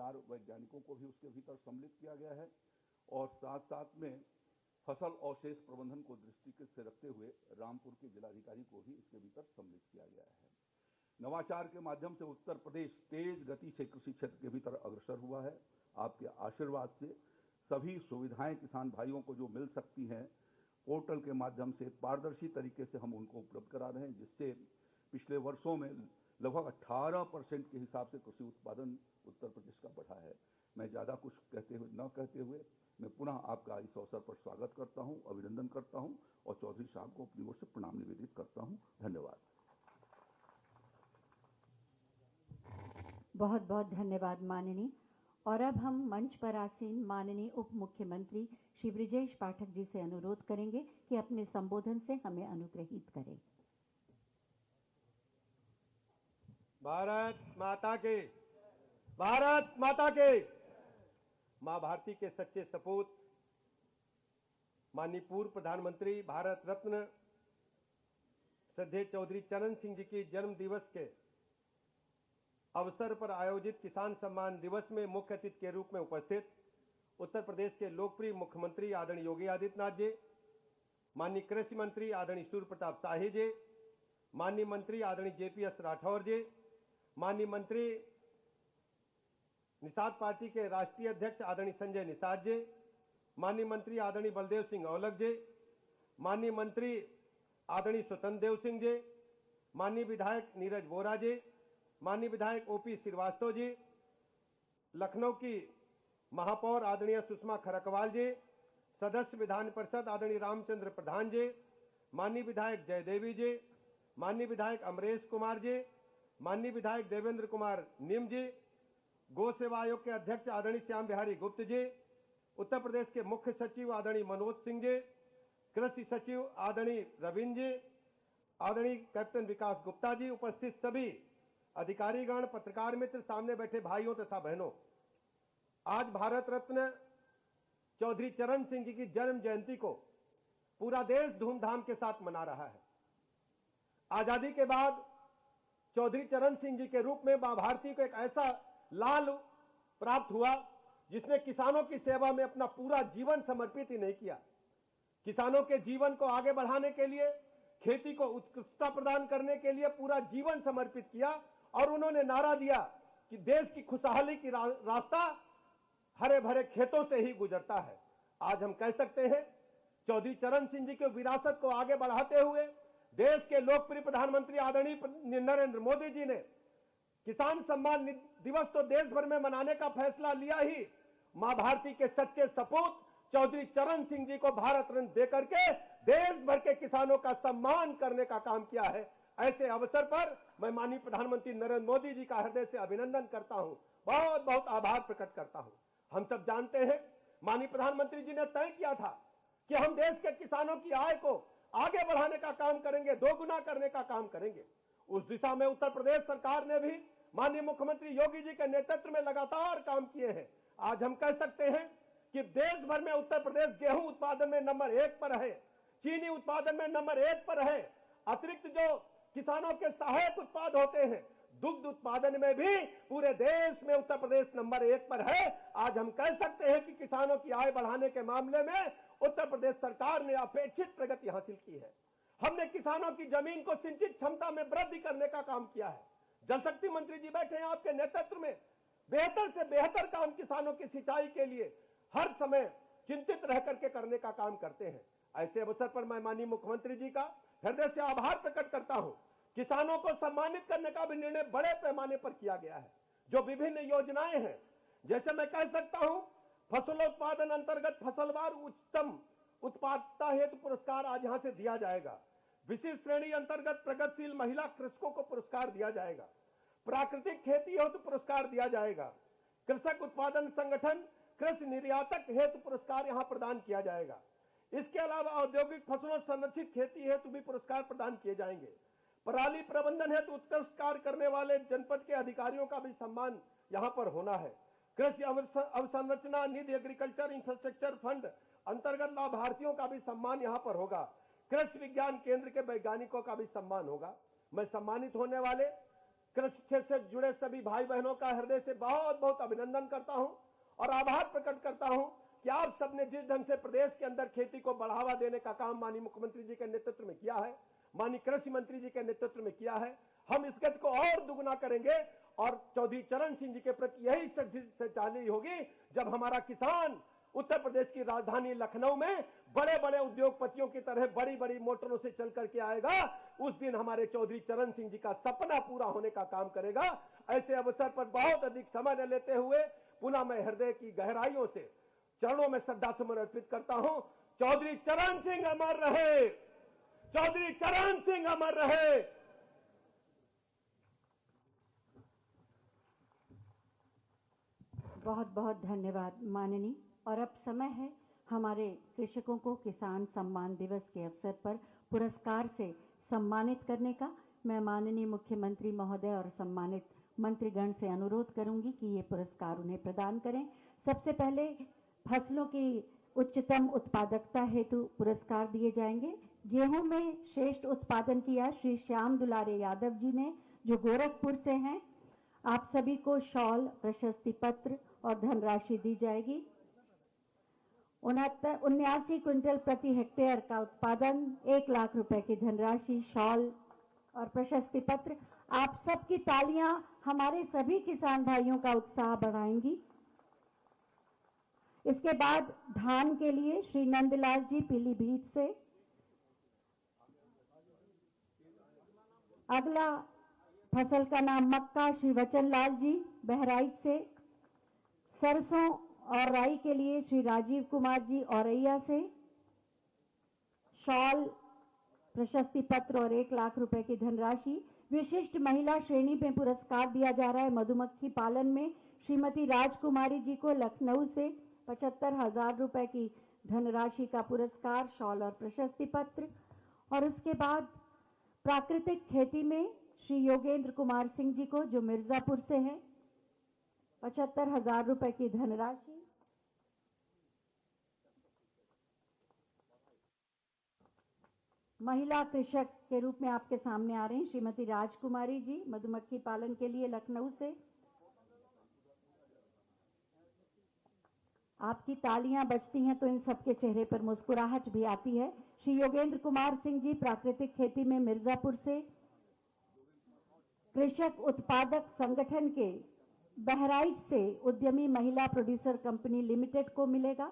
4 वैज्ञानिकों को भी उसके भीतर सम्मिलित किया गया है और साथ साथ में फसल अवशेष प्रबंधन को दृष्टि से रखते हुए रामपुर के जिलाधिकारी को भी इसके भीतर सम्मिलित किया गया है। नवाचार के माध्यम से उत्तर प्रदेश तेज गति से कृषि क्षेत्र के भीतर अग्रसर हुआ है। आपके आशीर्वाद से सभी सुविधाएं किसान भाइयों को जो मिल सकती हैं पोर्टल के माध्यम से पारदर्शी तरीके से हम उनको उपलब्ध करा रहे हैं, जिससे पिछले वर्षों में लगभग 18% के हिसाब से कृषि उत्पादन उत्तर प्रदेश का बढ़ा है। मैं ज़्यादा कुछ न कहते हुए मैं पुनः आपका इस अवसर पर स्वागत करता हूं, अभिनंदन करता हूं और चौधरी साहब को अपनी ओर से प्रणाम निवेदित करता हूं। धन्यवाद। बहुत बहुत धन्यवाद माननीय। और अब हम मंच पर आसीन माननीय उप मुख्यमंत्री श्री बृजेश पाठक जी से अनुरोध करेंगे कि अपने संबोधन से हमें अनुग्रहित करें। भारत माता के, भारत माता के। मां भारती के सच्चे सपूत माननीय पूर्व प्रधानमंत्री भारत रत्न श्रद्धेय चौधरी चरण सिंह जी की जन्म दिवस के अवसर पर आयोजित किसान सम्मान दिवस में मुख्य अतिथि के रूप में उपस्थित उत्तर प्रदेश के लोकप्रिय मुख्यमंत्री आदरणीय योगी आदित्यनाथ जी, माननीय कृषि मंत्री आदरणीय सूर्य प्रताप शाही जी, माननीय मंत्री आदरणीय JPS राठौर जी, माननीय मंत्री निषाद पार्टी के राष्ट्रीय अध्यक्ष आदरणीय संजय निषाद जी, माननीय मंत्री आदरणीय बलदेव सिंह औलख जी, माननीय मंत्री आदरणीय स्वतंत्र देव सिंह जी, माननीय विधायक नीरज वोरा जी, माननीय विधायक OP श्रीवास्तव जी, लखनऊ की महापौर आदरणीय सुषमा खरकवाल जी, सदस्य विधान परिषद आदरणीय रामचंद्र प्रधान जी, माननीय विधायक जयदेवी जी, माननीय विधायक अमरेश कुमार जी, माननीय विधायक देवेंद्र कुमार निम जी, गौ सेवा आयोग के अध्यक्ष आदरणीय श्याम बिहारी गुप्त जी, उत्तर प्रदेश के मुख्य सचिव आदरणीय मनोज सिंह जी, कृषि सचिव आदरणीय रविंद्र जी, आदरणीय कैप्टन विकास गुप्ता जी, उपस्थित सभी अधिकारीगण, पत्रकार मित्र, सामने बैठे भाइयों तथा बहनों, आज भारत रत्न चौधरी चरण सिंह जी की जन्म जयंती को पूरा देश धूमधाम के साथ मना रहा है। आजादी के बाद चौधरी चरण सिंह जी के रूप में मां भारती को एक ऐसा लाल प्राप्त हुआ जिसने किसानों की सेवा में अपना पूरा जीवन समर्पित ही नहीं किया। किसानों के जीवन को आगे बढ़ाने के लिए, खेती को उत्कृष्टता प्रदान करने के लिए पूरा जीवन समर्पित किया और उन्होंने नारा दिया कि देश की खुशहाली की रास्ता हरे भरे खेतों से ही गुजरता है। आज हम कह सकते हैं चौधरी चरण सिंह जी की विरासत को आगे बढ़ाते हुए देश के लोकप्रिय प्रधानमंत्री आदरणीय नरेंद्र मोदी जी ने किसान सम्मान दिवस तो देश भर में मनाने का फैसला लिया ही, मां भारती के सच्चे सपूत चौधरी चरण सिंह जी को भारत रत्न देकर के देश भर के किसानों का सम्मान करने का काम किया है। ऐसे अवसर पर मैं माननीय प्रधानमंत्री नरेंद्र मोदी जी का हृदय से अभिनंदन करता हूं, बहुत बहुत आभार प्रकट करता हूं। हम सब जानते हैं माननीय प्रधानमंत्री जी ने तय किया था कि हम देश के किसानों की आय को आगे बढ़ाने का काम करेंगे, दोगुना करने का काम करेंगे। उस दिशा में उत्तर प्रदेश सरकार ने भी माननीय मुख्यमंत्री योगी जी के नेतृत्व में लगातार काम किए हैं। आज हम कह सकते हैं कि देश भर में उत्तर प्रदेश गेहूं उत्पादन में नंबर 1 पर है, चीनी उत्पादन में नंबर 1 पर है। अतिरिक्त जो किसानों के सहायक उत्पाद होते हैं, दुग्ध उत्पादन में भी पूरे देश में उत्तर प्रदेश नंबर 1 पर है। आज हम कह सकते हैं कि किसानों की आय बढ़ाने के मामले में उत्तर प्रदेश सरकार ने अपेक्षित प्रगति हासिल की है। हमने किसानों की जमीन को सिंचित क्षमता में वृद्धि करने का काम किया है। जल शक्ति मंत्री जी बैठे हैं आपके नेतृत्व में, बेहतर से बेहतर काम किसानों की सिंचाई के लिए हर समय चिंतित रह करके करने का काम करते हैं। ऐसे अवसर पर मैं माननीय मुख्यमंत्री जी का हृदय से आभार प्रकट करता हूं। किसानों को सम्मानित करने का भी निर्णय बड़े पैमाने पर किया गया है। जो विभिन्न योजनाएं हैं, जैसे मैं कह सकता हूं फसलोत्पादन अंतर्गत फसलवार उच्चतम उत्पादकता हेतु पुरस्कार आज यहां से दिया जाएगा। विशिष्ट श्रेणी अंतर्गत प्रगतिशील महिला कृषकों को पुरस्कार दिया जाएगा। प्राकृतिक खेती हेतु पुरस्कार दिया जाएगा। कृषक उत्पादन संगठन कृषि निर्यातक हेतु पुरस्कार यहां प्रदान किया जाएगा। इसके अलावा औद्योगिक फसलों संरक्षित खेती हेतु भी पुरस्कार प्रदान किए जाएंगे। पराली प्रबंधन हेतु उत्कृष्ट कार्य करने वाले जनपद के अधिकारियों का भी सम्मान यहां पर होना है। कृषि अवसंरचना निधि एग्रीकल्चर इंफ्रास्ट्रक्चर फंड अंतर्गत लाभार्थियों का भी सम्मान यहां पर होगा। कृषि विज्ञान केंद्र के वैज्ञानिकों का भी सम्मान होगा। मैं सम्मानित होने वाले कृषि क्षेत्र से जुड़े सभी भाई बहनों का हृदय से बहुत बहुत अभिनंदन करता हूं और आभार प्रकट करता हूं कि आप सबने जिस ढंग से प्रदेश के अंदर खेती को बढ़ावा देने का काम माननीय मुख्यमंत्री जी के नेतृत्व में किया है, माननीय कृषि मंत्री जी के नेतृत्व में किया है, हम इस गति को और दुगुना करेंगे और चौधरी चरण सिंह जी के प्रति यही श्रद्धांजलि होगी जब हमारा किसान उत्तर प्रदेश की राजधानी लखनऊ में बड़े बड़े उद्योगपतियों की तरह बड़ी बड़ी मोटरों से चल करके आएगा। उस दिन हमारे चौधरी चरण सिंह जी का सपना पूरा होने का काम करेगा। ऐसे अवसर पर बहुत अधिक समय न लेते हुए पुनः मैं हृदय की गहराइयों से चरणों में श्रद्धा सुमन अर्पित करता हूं। चौधरी चरण सिंह अमर रहे, चौधरी चरण सिंह अमर रहे। बहुत बहुत धन्यवाद माननीय। और अब समय है हमारे कृषकों को किसान सम्मान दिवस के अवसर पर पुरस्कार से सम्मानित करने का। मैं माननीय मुख्यमंत्री महोदय और सम्मानित मंत्रीगण से अनुरोध करूंगी कि ये पुरस्कार उन्हें प्रदान करें। सबसे पहले फसलों की उच्चतम उत्पादकता हेतु पुरस्कार दिए जाएंगे। गेहूं में श्रेष्ठ उत्पादन किया श्री श्याम दुलारे यादव जी ने, जो गोरखपुर से हैं। आप सभी को शॉल, प्रशस्ति पत्र और धनराशि दी जाएगी। 79 क्विंटल प्रति हेक्टेयर का उत्पादन, 1 लाख रुपए की धनराशि, शॉल और प्रशस्ति पत्र। आप सबकी तालियां हमारे सभी किसान भाइयों का उत्साह बढ़ाएंगी। इसके बाद धान के लिए श्री नंदलाल जी पीलीभीत से। अगला फसल का नाम मक्का श्री वचनलाल जी बहराइच से। सरसों और राई के लिए श्री राजीव कुमार जी औरैया से। शॉल, प्रशस्ति पत्र और 1 लाख रुपए की धनराशि। विशिष्ट महिला श्रेणी में पुरस्कार दिया जा रहा है मधुमक्खी पालन में श्रीमती राजकुमारी जी को लखनऊ से 75,000 रुपए की धनराशि का पुरस्कार, शॉल और प्रशस्ति पत्र। और उसके बाद प्राकृतिक खेती में श्री योगेंद्र कुमार सिंह जी को, जो मिर्जापुर से है, 75,000 रुपए की धनराशि। महिला कृषक के रूप में आपके सामने आ रहे हैं श्रीमती राजकुमारी जी, मधुमक्खी पालन के लिए लखनऊ से। आपकी तालियां बजती हैं तो इन सबके चेहरे पर मुस्कुराहट भी आती है। श्री योगेंद्र कुमार सिंह जी प्राकृतिक खेती में मिर्जापुर से। कृषक उत्पादक संगठन के बहराइच से उद्यमी महिला प्रोड्यूसर कंपनी लिमिटेड को मिलेगा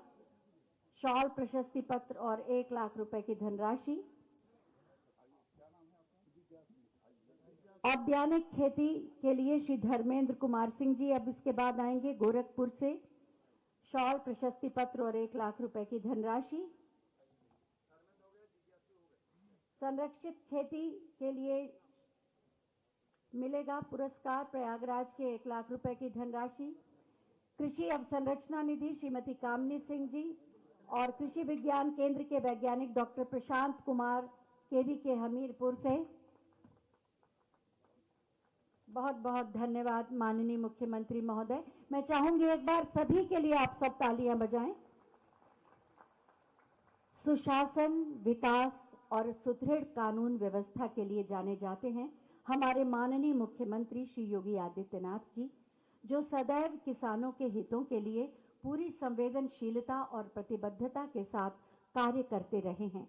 शॉल, प्रशस्ति पत्र और 1 लाख रुपए की धनराशि। औद्यानिक खेती के लिए श्री धर्मेंद्र कुमार सिंह जी अब इसके बाद आएंगे गोरखपुर से। शॉल, प्रशस्ति पत्र और 1 लाख रुपए की धनराशि। संरक्षित खेती के लिए मिलेगा पुरस्कार प्रयागराज के 1 लाख रुपए की धनराशि। कृषि अवसंरचना निधि श्रीमती कामनी सिंह जी और कृषि विज्ञान केंद्र के वैज्ञानिक डॉक्टर प्रशांत कुमार केवी के हमीरपुर से। बहुत बहुत धन्यवाद माननीय मुख्यमंत्री महोदय। मैं चाहूंगी एक बार सभी के लिए आप सब तालियां बजाएं। सुशासन, विकास और सुदृढ़ कानून व्यवस्था के लिए जाने जाते हैं हमारे माननीय मुख्यमंत्री श्री योगी आदित्यनाथ जी, जो सदैव किसानों के हितों के लिए पूरी संवेदनशीलता और प्रतिबद्धता के साथ कार्य करते रहे हैं।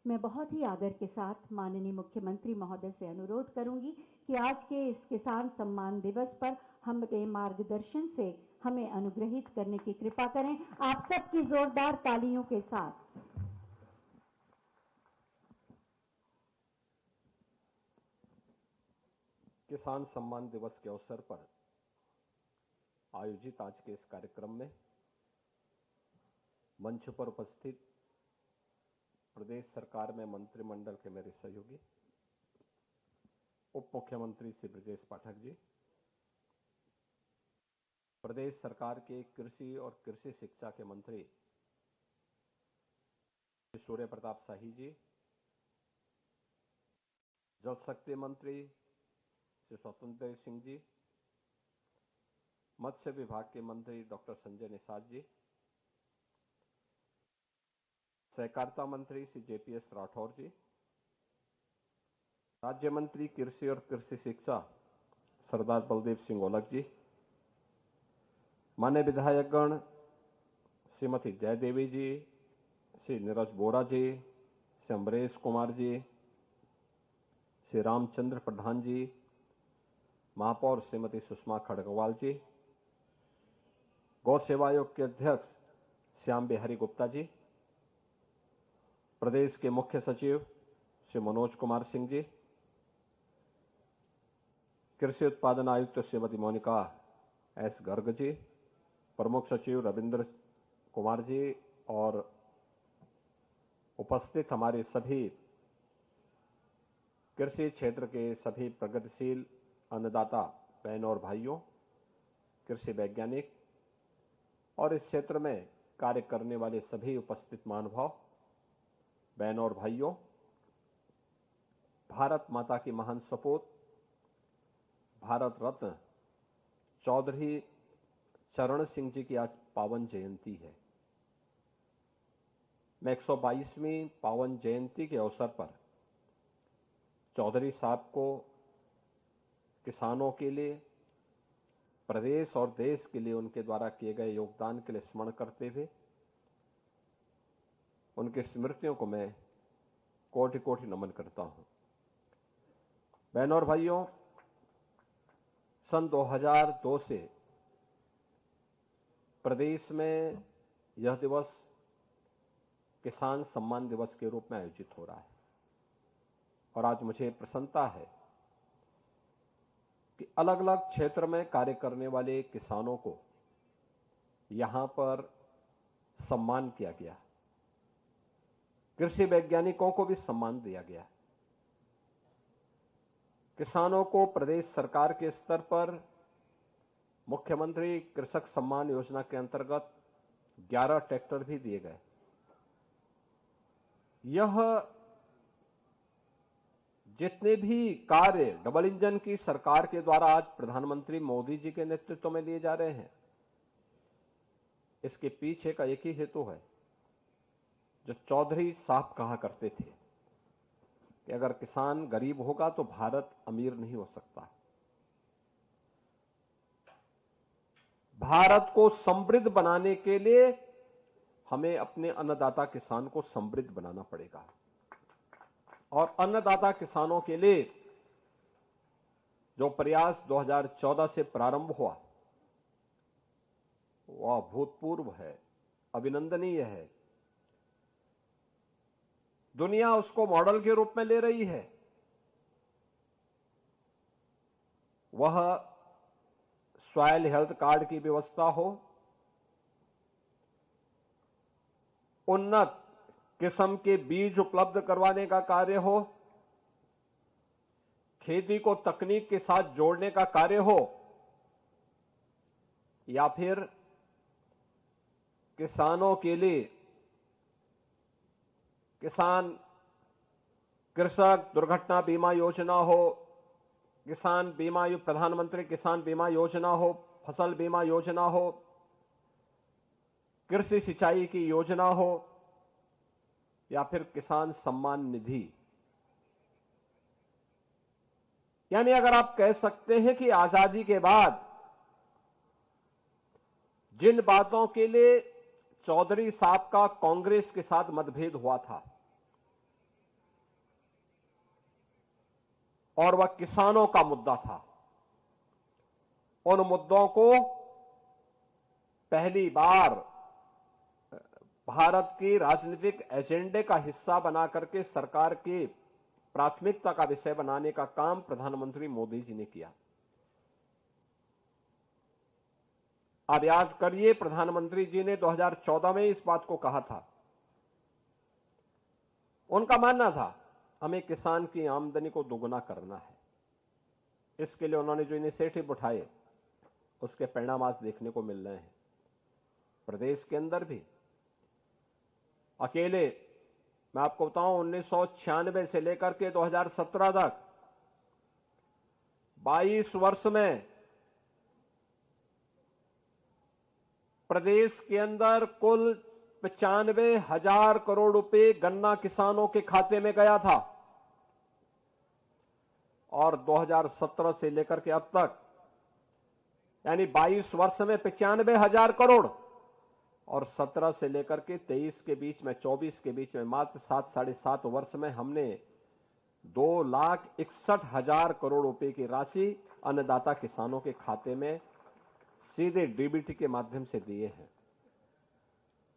मैं बहुत ही आदर के साथ माननीय मुख्यमंत्री महोदय से अनुरोध करूंगी कि आज के इस किसान सम्मान दिवस पर हमारे मार्गदर्शन से हमें अनुग्रहित करने की कृपा करें। आप सबकी जोरदार तालियों के साथ। किसान सम्मान दिवस के अवसर पर आयोजित आज के इस कार्यक्रम में मंच पर उपस्थित प्रदेश सरकार में मंत्रिमंडल के मेरे सहयोगी उप मुख्यमंत्री श्री ब्रजेश पाठक जी, प्रदेश सरकार के कृषि और कृषि शिक्षा के मंत्री श्री सूर्य प्रताप शाही जी, जल शक्ति मंत्री श्री स्वतंत्र सिंह जी, मत्स्य विभाग के मंत्री डॉक्टर संजय निषाद जी, सहकारिता मंत्री श्री जेपीएस राठौर जी, राज्य मंत्री कृषि और कृषि शिक्षा सरदार बलदेव सिंह ओलख जी, मान्य विधायकगण श्रीमती जयदेवी जी, श्री नीरज बोरा जी, श्री अमरेश कुमार जी, श्री रामचंद्र प्रधान जी, महापौर श्रीमती सुषमा खड़गवाल जी, गौ सेवा आयोग के अध्यक्ष श्याम बिहारी गुप्ता जी, प्रदेश के मुख्य सचिव श्री मनोज कुमार सिंह जी, कृषि उत्पादन आयुक्त श्रीमती मोनिका एस गर्ग जी, प्रमुख सचिव रविंद्र कुमार जी और उपस्थित हमारे सभी कृषि क्षेत्र के सभी प्रगतिशील अन्नदाता बहनों और भाइयों, कृषि वैज्ञानिक और इस क्षेत्र में कार्य करने वाले सभी उपस्थित महानुभाव, बहनों और भाइयों, भारत माता की महान सपूत भारत रत्न चौधरी चरण सिंह जी की आज पावन जयंती है। मैं 122वीं पावन जयंती के अवसर पर चौधरी साहब को किसानों के लिए, प्रदेश और देश के लिए उनके द्वारा किए गए योगदान के लिए स्मरण करते हुए उनकी स्मृतियों को मैं कोटि कोटि नमन करता हूं। बहनों और भाइयों, सन 2002 से प्रदेश में यह दिवस किसान सम्मान दिवस के रूप में आयोजित हो रहा है और आज मुझे प्रसन्नता है कि अलग अलग क्षेत्र में कार्य करने वाले किसानों को यहां पर सम्मान किया गया, कृषि वैज्ञानिकों को भी सम्मान दिया गया। किसानों को प्रदेश सरकार के स्तर पर मुख्यमंत्री कृषक सम्मान योजना के अंतर्गत 11 ट्रैक्टर भी दिए गए। यह जितने भी कार्य डबल इंजन की सरकार के द्वारा आज प्रधानमंत्री मोदी जी के नेतृत्व में लिए जा रहे हैं, इसके पीछे का एक ही हेतु है जो चौधरी साहब कहा करते थे कि अगर किसान गरीब होगा तो भारत अमीर नहीं हो सकता। भारत को समृद्ध बनाने के लिए हमें अपने अन्नदाता किसान को समृद्ध बनाना पड़ेगा और अन्नदाता किसानों के लिए जो प्रयास 2014 से प्रारंभ हुआ वह अभूतपूर्व है, अभिनंदनीय है। दुनिया उसको मॉडल के रूप में ले रही है। वह सॉइल हेल्थ कार्ड की व्यवस्था हो, उन्नत किस्म के बीज उपलब्ध करवाने का कार्य हो, खेती को तकनीक के साथ जोड़ने का कार्य हो, या फिर किसानों के लिए किसान कृषक दुर्घटना बीमा योजना हो, किसान बीमा प्रधानमंत्री किसान बीमा योजना हो, फसल बीमा योजना हो, कृषि सिंचाई की योजना हो, या फिर किसान सम्मान निधि। यानी अगर आप कह सकते हैं कि आजादी के बाद जिन बातों के लिए चौधरी साहब का कांग्रेस के साथ मतभेद हुआ था और वह किसानों का मुद्दा था, उन मुद्दों को पहली बार भारत की राजनीतिक एजेंडे का हिस्सा बना करके सरकार के प्राथमिकता का विषय बनाने का काम प्रधानमंत्री मोदी जी ने किया। आप याद करिए, प्रधानमंत्री जी ने 2014 में इस बात को कहा था। उनका मानना था हमें किसान की आमदनी को दोगुना करना है। इसके लिए उन्होंने जो इनिशिएटिव उठाए उसके परिणाम आज देखने को मिल रहे हैं। प्रदेश के अंदर भी अकेले मैं आपको बताऊं 1996 से लेकर के 2017 तक 22 वर्ष में प्रदेश के अंदर कुल 95,000 करोड़ रुपए गन्ना किसानों के खाते में गया था। और 2017 से लेकर के अब तक यानी 22 वर्ष में 95,000 करोड़ और 17 से लेकर के 23 के बीच में 24 के बीच में मात्र 7-7.5 वर्ष में हमने 2,61,000 करोड़ रुपए की राशि अन्नदाता किसानों के खाते में सीधे डीबीटी के माध्यम से दिए हैं।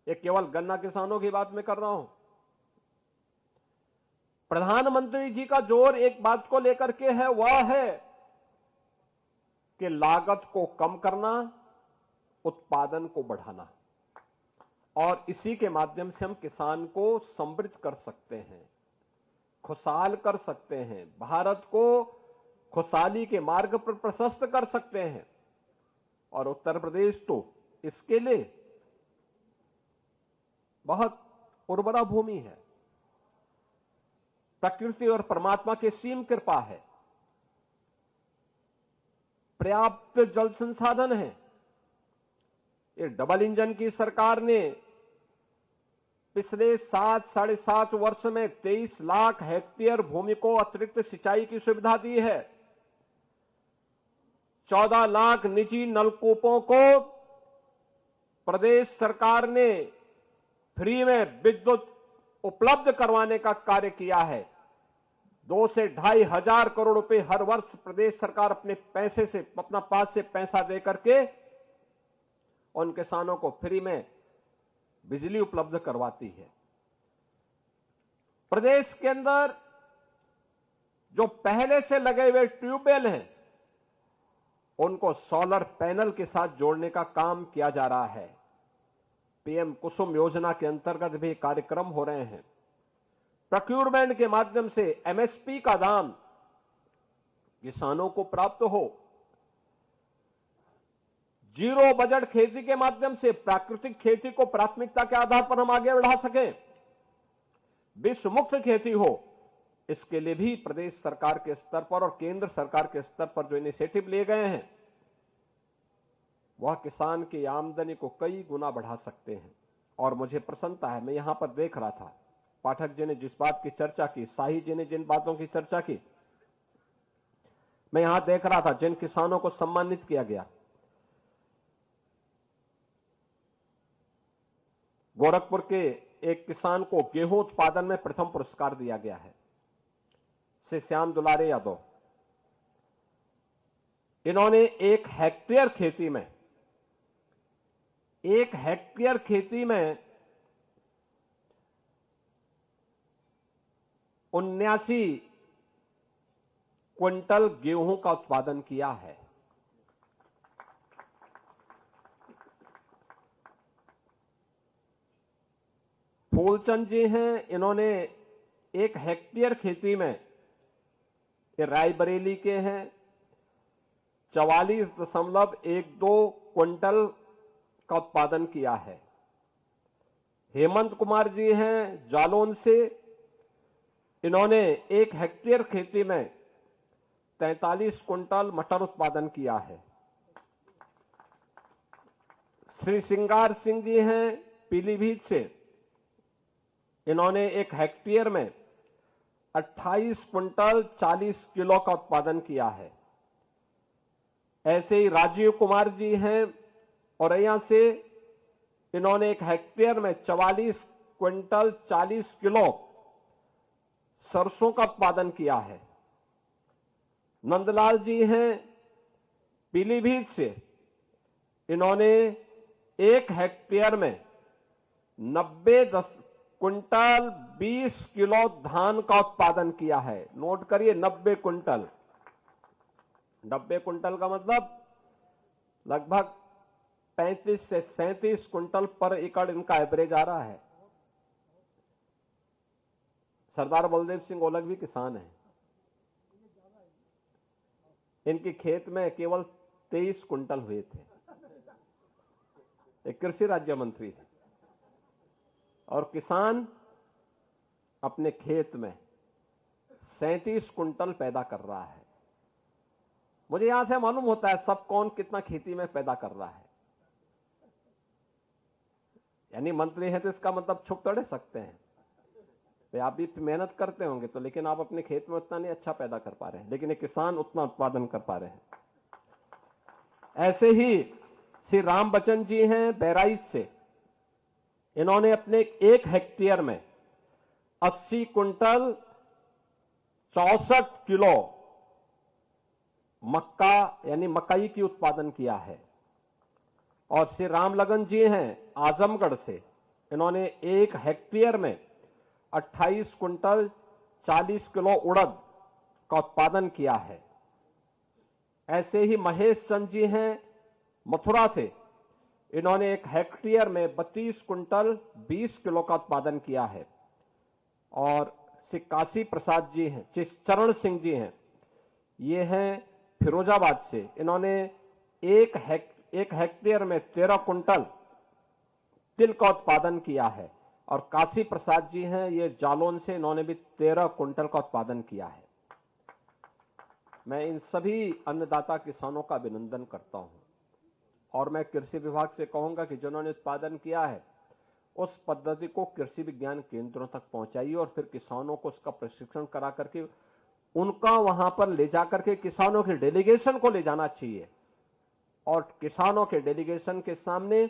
ये केवल गन्ना किसानों की बात मैं कर रहा हूं। प्रधानमंत्री जी का जोर एक बात को लेकर के है, वह है कि लागत को कम करना, उत्पादन को बढ़ाना, और इसी के माध्यम से हम किसान को समृद्ध कर सकते हैं, खुशहाल कर सकते हैं, भारत को खुशहाली के मार्ग पर प्रशस्त कर सकते हैं। और उत्तर प्रदेश तो इसके लिए बहुत उर्वरा भूमि है, प्रकृति और परमात्मा की सीम कृपा है, पर्याप्त जल संसाधन है। ये डबल इंजन की सरकार ने पिछले 7-7.5 वर्ष में 23 लाख हेक्टेयर भूमि को अतिरिक्त सिंचाई की सुविधा दी है। 14 लाख निजी नलकूपों को प्रदेश सरकार ने फ्री में विद्युत उपलब्ध करवाने का कार्य किया है। 2 से 2.5 हजार करोड़ रुपए हर वर्ष प्रदेश सरकार अपने पैसे से, अपना पास से पैसा दे करके उन किसानों को फ्री में बिजली उपलब्ध करवाती है। प्रदेश के अंदर जो पहले से लगे हुए ट्यूबवेल हैं, उनको सोलर पैनल के साथ जोड़ने का काम किया जा रहा है। पीएम कुसुम योजना के अंतर्गत भी कार्यक्रम हो रहे हैं। प्रोक्यूरमेंट के माध्यम से एमएसपी का दाम किसानों को प्राप्त हो। जीरो बजट खेती के माध्यम से प्राकृतिक खेती को प्राथमिकता के आधार पर हम आगे बढ़ा सकें, विश्व मुक्त खेती हो, इसके लिए भी प्रदेश सरकार के स्तर पर और केंद्र सरकार के स्तर पर जो इनिशिएटिव लिए गए हैं, वह किसान की आमदनी को कई गुना बढ़ा सकते हैं। और मुझे प्रसन्नता है, मैं यहां पर देख रहा था, पाठक जी ने जिस बात की चर्चा की, शाही जी ने जिन बातों की चर्चा की, मैं यहां देख रहा था जिन किसानों को सम्मानित किया गया। गोरखपुर के एक किसान को गेहूं उत्पादन में प्रथम पुरस्कार दिया गया है, श्री श्याम दुलारे यादव। इन्होंने 1 हेक्टेयर खेती में 79 क्विंटल गेहूं का उत्पादन किया है। फूलचंद जी हैं, इन्होंने 1 हेक्टेयर खेती में, ये रायबरेली के हैं, 44.12 क्विंटल का उत्पादन किया है। हेमंत कुमार जी हैं जालौन से, इन्होंने 1 हेक्टेयर खेती में 43 क्विंटल मटर उत्पादन किया है। श्री सिंगार सिंह जी हैं पीलीभीत से, इन्होंने 1 हेक्टेयर में 28 क्विंटल 40 किलो का उत्पादन किया है। ऐसे ही राजीव कुमार जी हैं औरैया से, इन्होंने 1 हेक्टेयर में 44 क्विंटल 40 किलो सरसों का उत्पादन किया है। नंदलाल जी हैं पीलीभीत से, इन्होंने 1 हेक्टेयर में 90 क्विंटल 20 किलो धान का उत्पादन किया है। नोट करिए, 90 क्विंटल। 90 क्विंटल का मतलब लगभग 35 से 37 क्विंटल पर एकड़ इनका एवरेज आ रहा है। सरदार बलदेव सिंह ओलख भी किसान हैं, इनके खेत में केवल 23 क्विंटल हुए थे। एक कृषि राज्य मंत्री थे और किसान अपने खेत में 37 क्विंटल पैदा कर रहा है। मुझे यहां से मालूम होता है सब कौन कितना खेती में पैदा कर रहा है। यानी मंत्री है तो इसका मतलब छुप तोड़ सकते हैं। भाई आप भी मेहनत करते होंगे तो, लेकिन आप अपने खेत में उतना नहीं अच्छा पैदा कर पा रहे हैं, लेकिन ये किसान उतना उत्पादन कर पा रहे हैं। ऐसे ही श्री राम बच्चन जी हैं बहराइच से, इन्होंने अपने 1 हेक्टेयर में 80 कुंटल 64 किलो मक्का यानी मकई की उत्पादन किया है। और श्री रामलगन जी हैं आजमगढ़ से, इन्होंने 1 हेक्टेयर में 28 कुंटल 40 किलो उड़द का उत्पादन किया है। ऐसे ही महेश चंद जी हैं मथुरा से, इन्होंने 1 हेक्टेयर में 32 कुंटल 20 किलो का उत्पादन किया है। और श्री काशी प्रसाद जी हैं, श्री चरण सिंह जी हैं, ये हैं फिरोजाबाद से, इन्होंने 1 हेक्टेयर में 13 कुंटल तिल का उत्पादन किया है। और काशी प्रसाद जी हैं, ये जालौन से, इन्होंने भी 13 कुंटल का उत्पादन किया है। मैं इन सभी अन्नदाता किसानों का अभिनंदन करता हूं और मैं कृषि विभाग से कहूंगा कि जिन्होंने उत्पादन किया है उस पद्धति को कृषि विज्ञान केंद्रों तक पहुंचाइए और फिर किसानों को उसका प्रशिक्षण करा करके उनका वहां पर ले जाकर के किसानों के डेलीगेशन को ले जाना चाहिए और किसानों के डेलीगेशन के सामने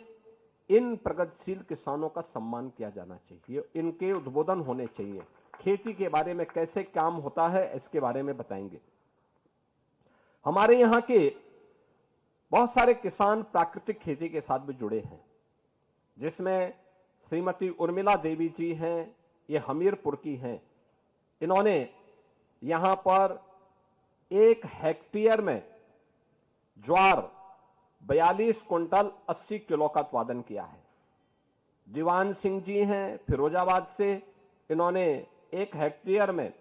इन प्रगतिशील किसानों का सम्मान किया जाना चाहिए, इनके उद्बोधन होने चाहिए। खेती के बारे में कैसे काम होता है इसके बारे में बताएंगे। हमारे यहां के बहुत सारे किसान प्राकृतिक खेती के साथ भी जुड़े हैं, जिसमें श्रीमती उर्मिला देवी जी हैं, ये हमीरपुर की हैं। इन्होंने यहां पर 1 हेक्टेयर में ज्वार 42 कुंटल 80 किलो का उत्पादन किया है। दीवान सिंह जी हैं फिरोजाबाद से, इन्होंने 1 हेक्टेयर में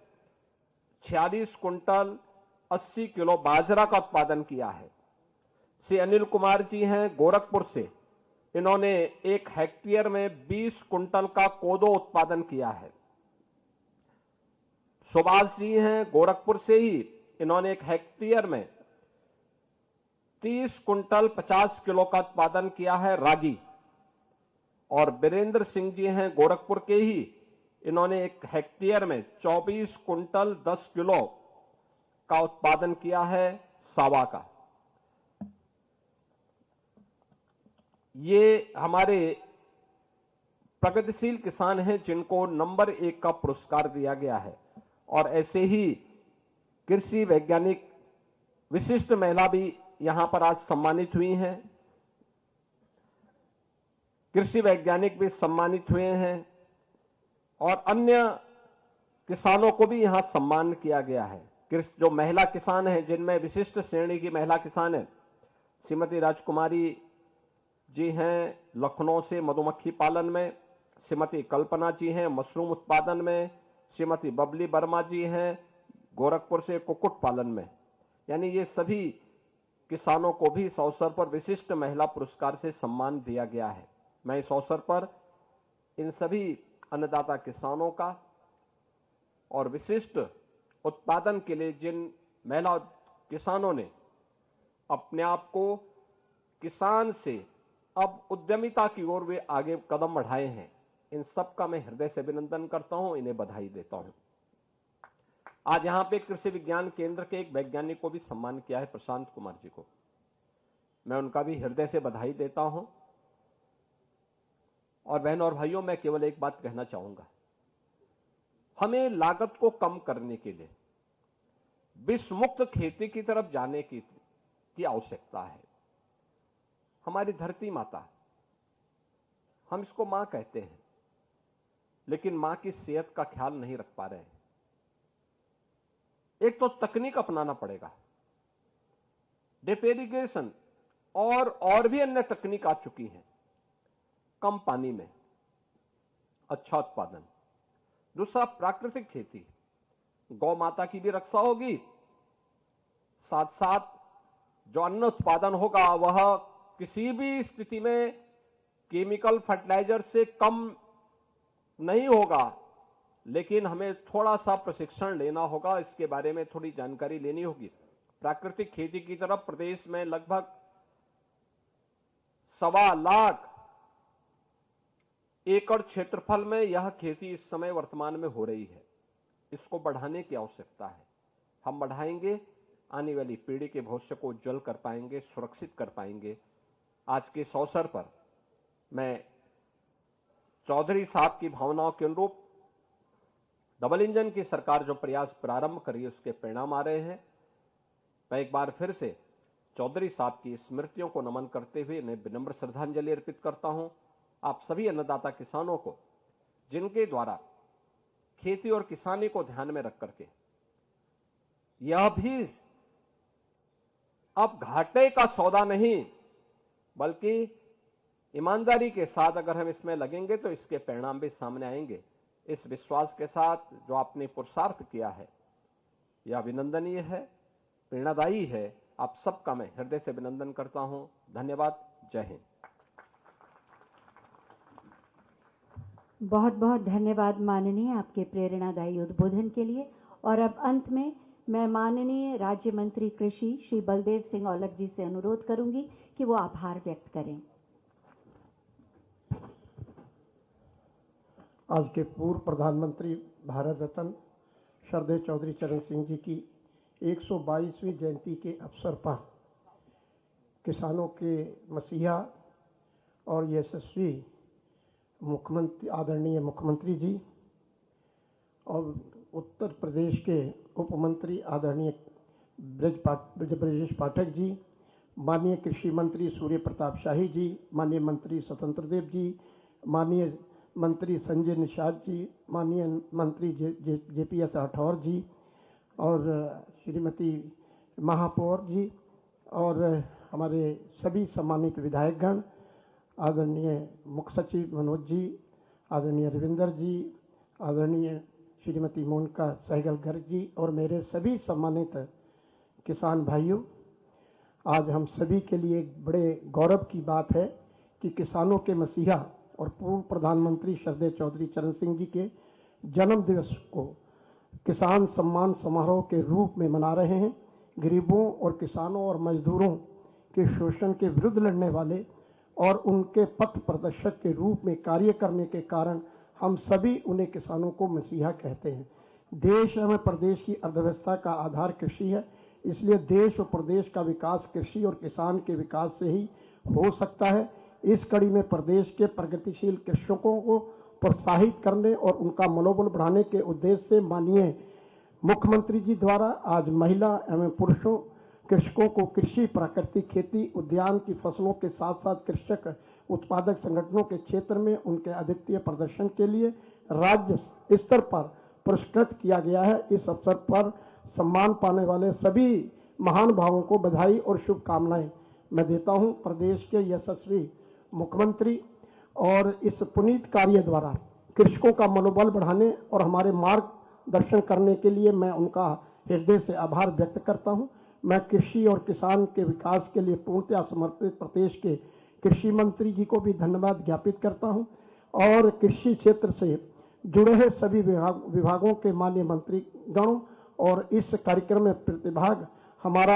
46 कुंटल 80 किलो बाजरा का उत्पादन किया है। श्री अनिल कुमार जी हैं गोरखपुर से, इन्होंने 1 हेक्टेयर में 20 कुंटल का कोदो उत्पादन किया है। सुभाष जी हैं गोरखपुर से ही, इन्होंने 1 हेक्टेयर में 30 कुंटल 50 किलो का उत्पादन किया है रागी। और वीरेंद्र सिंह जी हैं गोरखपुर के ही, इन्होंने 1 हेक्टेयर में 24 कुंटल 10 किलो का उत्पादन किया है सावा का। ये हमारे प्रगतिशील किसान हैं जिनको नंबर 1 का पुरस्कार दिया गया है। और ऐसे ही कृषि वैज्ञानिक विशिष्ट महिला भी यहां पर आज सम्मानित हुई हैं, कृषि वैज्ञानिक भी सम्मानित हुए हैं और अन्य किसानों को भी यहां सम्मान किया गया है। जो महिला किसान हैं, जिनमें विशिष्ट श्रेणी की महिला किसान है, श्रीमती राजकुमारी जी हैं लखनऊ से मधुमक्खी पालन में, श्रीमती कल्पना जी हैं मशरूम उत्पादन में, श्रीमती बबली वर्मा जी हैं गोरखपुर से कुक्कुट पालन में। यानी ये सभी किसानों को भी इस अवसर पर विशिष्ट महिला पुरस्कार से सम्मान दिया गया है। मैं इस अवसर पर इन सभी अन्नदाता किसानों का और विशिष्ट उत्पादन के लिए जिन महिला किसानों ने अपने आप को किसान से अब उद्यमिता की ओर वे आगे कदम बढ़ाए हैं, इन सब का मैं हृदय से अभिनंदन करता हूं, इन्हें बधाई देता हूं। आज यहां पे कृषि विज्ञान केंद्र के एक वैज्ञानिक को भी सम्मान किया है, प्रशांत कुमार जी को, मैं उनका भी हृदय से बधाई देता हूं। और बहनों और भाइयों, मैं केवल एक बात कहना चाहूंगा, हमें लागत को कम करने के लिए विषमुक्त खेती की तरफ जाने की आवश्यकता है। हमारी धरती माता, हम इसको मां कहते हैं, लेकिन मां की सेहत का ख्याल नहीं रख पा रहे हैं। एक तो तकनीक अपनाना पड़ेगा, ड्रिप इरिगेशन और भी अन्य तकनीक आ चुकी है, कम पानी में अच्छा उत्पादन। दूसरा, प्राकृतिक खेती, गौ माता की भी रक्षा होगी, साथ साथ जो अन्न उत्पादन होगा वह किसी भी स्थिति में केमिकल फर्टिलाइजर से कम नहीं होगा। लेकिन हमें थोड़ा सा प्रशिक्षण लेना होगा, इसके बारे में थोड़ी जानकारी लेनी होगी। प्राकृतिक खेती की तरफ प्रदेश में लगभग 1.25 लाख एकड़ क्षेत्रफल में यह खेती इस समय वर्तमान में हो रही है। इसको बढ़ाने की आवश्यकता है। हम बढ़ाएंगे, आने वाली पीढ़ी के भविष्य को उज्जवल कर पाएंगे, सुरक्षित कर पाएंगे। आज के इस अवसर पर मैं चौधरी साहब की भावनाओं के अनुरूप डबल इंजन की सरकार जो प्रयास प्रारंभ करी उसके परिणाम आ रहे हैं। मैं एक बार फिर से चौधरी साहब की स्मृतियों को नमन करते हुए उन्हें विनम्र श्रद्धांजलि अर्पित करता हूं। आप सभी अन्नदाता किसानों को, जिनके द्वारा खेती और किसानी को ध्यान में रख करके यह भी अब घाटे का सौदा नहीं बल्कि ईमानदारी के साथ अगर हम इसमें लगेंगे तो इसके परिणाम भी सामने आएंगे। इस विश्वास के साथ जो आपने पुरुषार्थ किया है यह अभिनंदनीय है, प्रेरणादायी है। आप सबका मैं हृदय से अभिनंदन करता हूं। धन्यवाद। जय हिंद। बहुत बहुत धन्यवाद माननीय, आपके प्रेरणादायी उद्बोधन के लिए। और अब अंत में मैं माननीय राज्य मंत्री कृषि श्री बलदेव सिंह औलख जी से अनुरोध करूंगी कि वो आभार व्यक्त करें। आज के पूर्व प्रधानमंत्री भारत रत्न श्रद्धेय चौधरी चरण सिंह जी की 122वीं जयंती के अवसर पर किसानों के मसीहा और यशस्वी मुख्यमंत्री, आदरणीय मुख्यमंत्री जी और उत्तर प्रदेश के उप मंत्री आदरणीय ब्रजेश पाठक जी, माननीय कृषि मंत्री सूर्य प्रताप शाही जी, माननीय मंत्री स्वतंत्र देव जी, माननीय मंत्री संजय निषाद जी, माननीय मंत्री JPS राठौर जी और श्रीमती महापौर जी और हमारे सभी सम्मानित विधायकगण, आदरणीय मुख्य सचिव मनोज जी, आदरणीय रविंदर जी, आदरणीय श्रीमती मोनिका सहगल गर्ग जी और मेरे सभी सम्मानित किसान भाइयों, आज हम सभी के लिए एक बड़े गौरव की बात है कि किसानों के मसीहा और पूर्व प्रधानमंत्री श्रद्धेय चौधरी चरण सिंह जी के जन्म दिवस को किसान सम्मान समारोह के रूप में मना रहे हैं। गरीबों और किसानों और मजदूरों के शोषण के विरुद्ध लड़ने वाले और उनके पथ प्रदर्शक के रूप में कार्य करने के कारण हम सभी उन्हें किसानों को मसीहा कहते हैं। देश एवं प्रदेश की अर्थव्यवस्था का आधार कृषि है, इसलिए देश और प्रदेश का विकास कृषि और किसान के विकास से ही हो सकता है। इस कड़ी में प्रदेश के प्रगतिशील कृषकों को प्रोत्साहित करने और उनका मनोबल बढ़ाने के उद्देश्य से माननीय मुख्यमंत्री जी द्वारा आज महिला एवं पुरुषों कृषकों को कृषि, प्राकृतिक खेती, उद्यान की फसलों के साथ साथ कृषक उत्पादक संगठनों के क्षेत्र में उनके अद्वितीय प्रदर्शन के लिए राज्य स्तर पर पुरस्कृत किया गया है। इस अवसर पर सम्मान पाने वाले सभी महान भावों को बधाई और शुभकामनाएं मैं देता हूं। प्रदेश के यशस्वी मुख्यमंत्री और इस पुनीत कार्य द्वारा कृषकों का मनोबल बढ़ाने और हमारे मार्गदर्शन करने के लिए मैं उनका हृदय से आभार व्यक्त करता हूं। मैं कृषि और किसान के विकास के लिए पूर्णतः समर्पित प्रदेश के कृषि मंत्री जी को भी धन्यवाद ज्ञापित करता हूं और कृषि क्षेत्र से जुड़े हैं सभी विभागों के माननीय मंत्री गणों और इस कार्यक्रम में प्रतिभाग हमारा